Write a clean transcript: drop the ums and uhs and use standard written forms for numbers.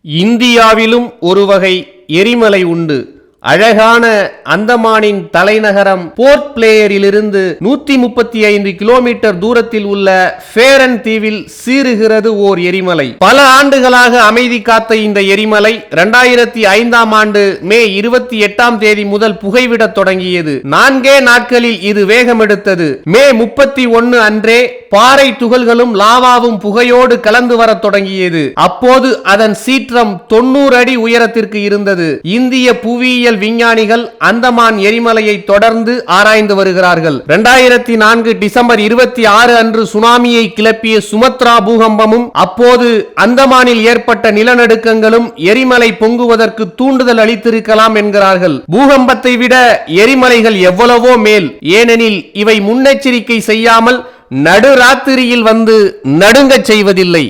இந்தியாவிலும் ஒரு வகை எரிமலை உண்டு. அழகான அந்தமானின் தலைநகரம் போர்ட் பிளேயரிலிருந்து 135 கிலோமீட்டர் தூரத்தில் உள்ள ஃபேரன் தீவில் சீறுகிறது ஓர் எரிமலை. பல ஆண்டுகளாக அமைதி காத்த இந்த எரிமலை 2005ஆம் ஆண்டு மே 28ஆம் தேதி முதல் புகைவிடத் தொடங்கியது. 4 நாட்களில் இது வேகமெடுத்தது. மே 31 அன்றே பாறை துகள்களும் லாவாவும் புகையோடு கலந்து வரத் தொடங்கியது. அப்போது அதன் சீற்றம் 90 அடி உயரத்திற்கு இருந்தது. இந்திய புவியியல் விஞ்ஞானிகள் அந்தமான் எரிமலையை தொடர்ந்து ஆராய்ந்து வருகிறார்கள். 2004 டிசம்பர் 26 அன்று சுனாமியை கிளப்பிய சுமத்ரா பூகம்பமும் அப்போது அந்தமானில் ஏற்பட்ட நிலநடுக்கங்களும் எரிமலை பொங்குவதற்கு தூண்டுதல் அளித்திருக்கலாம் என்கிறார்கள். பூகம்பத்தை விட எரிமலைகள் எவ்வளவோ மேல். ஏனெனில் இவை முன்னெச்சரிக்கை செய்யாமல் நடுராத்திரியில் வந்து நடுங்கச் செய்வதில்லை.